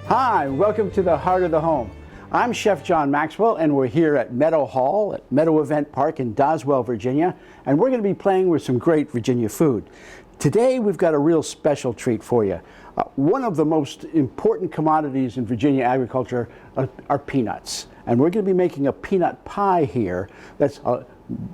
Hi, welcome to the Heart of the Home. I'm Chef John Maxwell, and we're here at Meadow Hall at Meadow Event Park in Doswell, Virginia, and we're going to be playing with some great Virginia food. Today we've got a real special treat for you. One of the most important commodities in Virginia agriculture are peanuts, and we're going to be making a peanut pie here that's a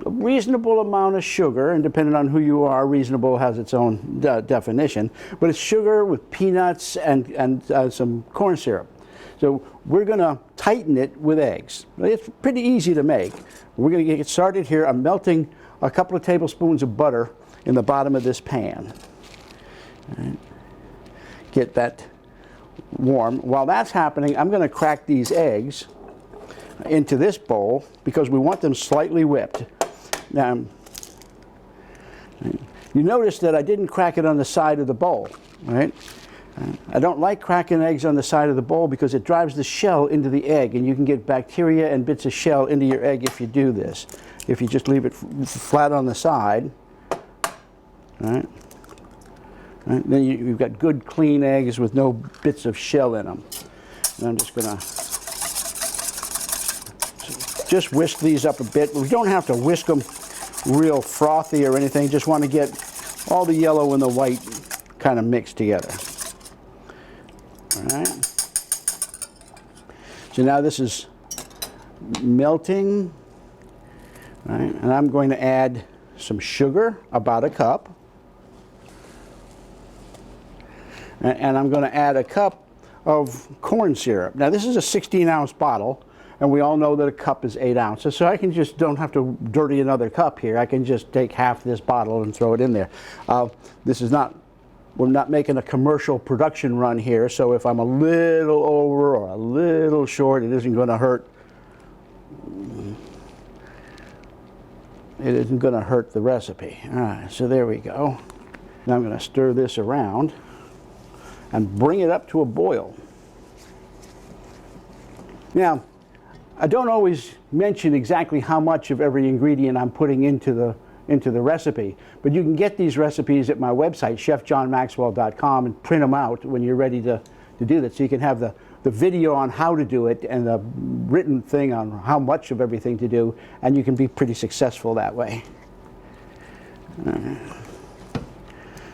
reasonable amount of sugar, and depending on who you are, reasonable has its own definition, but it's sugar with peanuts and some corn syrup. So we're going to tighten it with eggs. It's pretty easy to make. We're going to get started here. I'm melting a couple of tablespoons of butter in the bottom of this pan. All right. Get that warm. While that's happening, I'm going to crack these eggs into this bowl because we want them slightly whipped. Now, you notice that I didn't crack it on the side of the bowl, right? I don't like cracking eggs on the side of the bowl because it drives the shell into the egg, and you can get bacteria and bits of shell into your egg if you do this. If you just leave it flat on the side, right? Then you've got good clean eggs with no bits of shell in them. And I'm just going to just whisk these up a bit. We don't have to whisk them real frothy or anything. Just want to get all the yellow and the white kind of mixed together. All right. So now this is melting. All right. And I'm going to add some sugar, about a cup. And I'm going to add a cup of corn syrup. Now this is a 16-ounce bottle, and we all know that a cup is 8 ounces, so I can just don't have to dirty another cup here. I can just take half this bottle and throw it in there. This is not, we're not making a commercial production run here, so if I'm a little over or a little short, it isn't going to hurt. It isn't going to hurt the recipe. All right, so there we go. Now I'm going to stir this around and bring it up to a boil. Now, I don't always mention exactly how much of every ingredient I'm putting into the recipe, but you can get these recipes at my website, chefjohnmaxwell.com, and print them out when you're ready to do that. So you can have the video on how to do it and the written thing on how much of everything to do, and you can be pretty successful that way.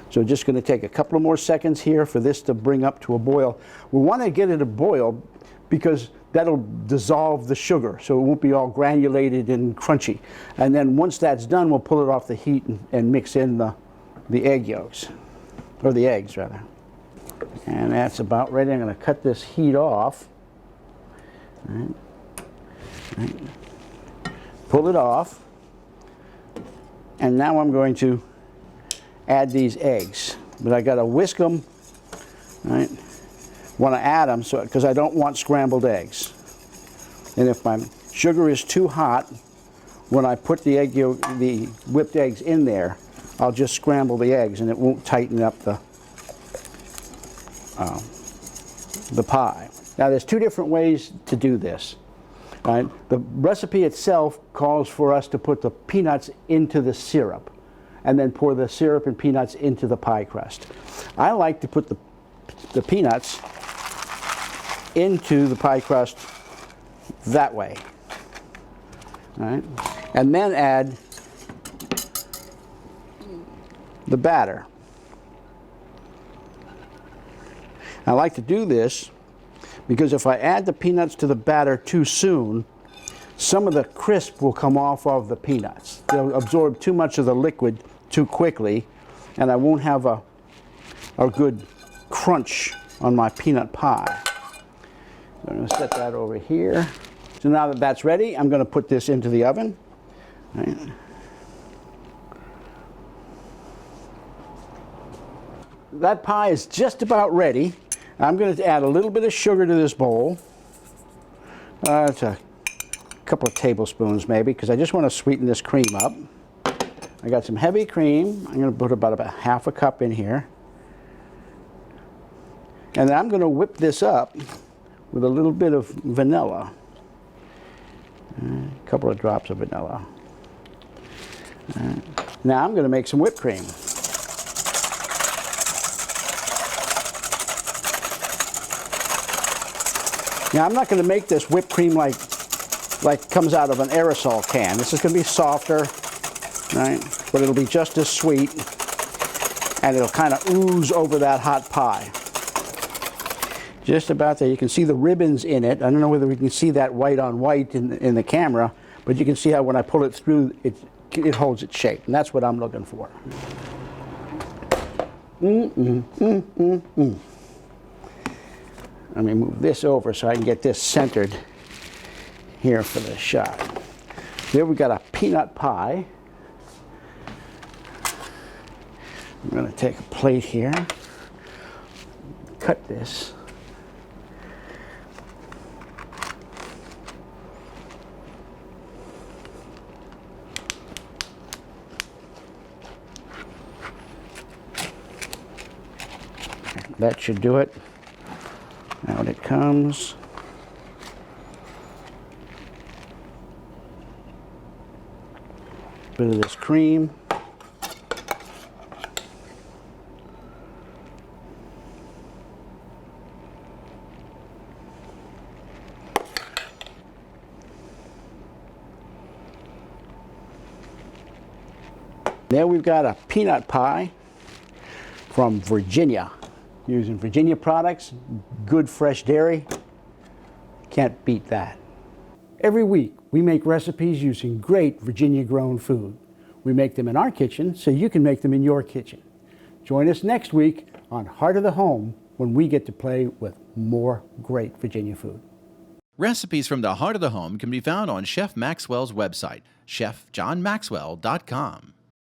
So just going to take a couple of more seconds here for this to bring up to a boil. We want to get it a boil because that'll dissolve the sugar, so it won't be all granulated and crunchy. And then once that's done, we'll pull it off the heat and mix in the egg yolks, or the eggs rather. And that's about ready. I'm going to cut this heat off. All right. All right. Pull it off. And now I'm going to add these eggs, but I got to whisk them. Right? Want to add them so because I don't want scrambled eggs. And if my sugar is too hot, when I put the egg yolk, the whipped eggs in there, I'll just scramble the eggs, and it won't tighten up the pie. Now, there's two different ways to do this. Right? The recipe itself calls for us to put the peanuts into the syrup, and then pour the syrup and peanuts into the pie crust. I like to put the peanuts into the pie crust that way. All right? And then add the batter. I like to do this because if I add the peanuts to the batter too soon, some of the crisp will come off of the peanuts. They'll absorb too much of the liquid too quickly, and I won't have a good crunch on my peanut pie. So I'm going to set that over here. So now that that's ready, I'm going to put this into the oven. Right. That pie is just about ready. I'm going to add a little bit of sugar to this bowl. It's a couple of tablespoons maybe, because I just want to sweeten this cream up. I got some heavy cream. I'm going to put about half a cup in here. And then I'm going to whip this up with a little bit of vanilla. A couple of drops of vanilla. Now I'm going to make some whipped cream. Now I'm not going to make this whipped cream like comes out of an aerosol can. This is going to be softer, right? But it'll be just as sweet, and it'll kind of ooze over that hot pie. Just about there. You can see the ribbons in it. I don't know whether we can see that white on white in the camera, but you can see how when I pull it through, it holds its shape, and that's what I'm looking for. Let me move this over so I can get this centered here for the shot. There we've got a peanut pie. I'm going to take a plate here, cut this. That should do it. Out it comes. Bit of this cream. There we've got a peanut pie from Virginia. Using Virginia products, good fresh dairy. Can't beat that. Every week, we make recipes using great Virginia-grown food. We make them in our kitchen so you can make them in your kitchen. Join us next week on Heart of the Home when we get to play with more great Virginia food. Recipes from the Heart of the Home can be found on Chef Maxwell's website, chefjohnmaxwell.com.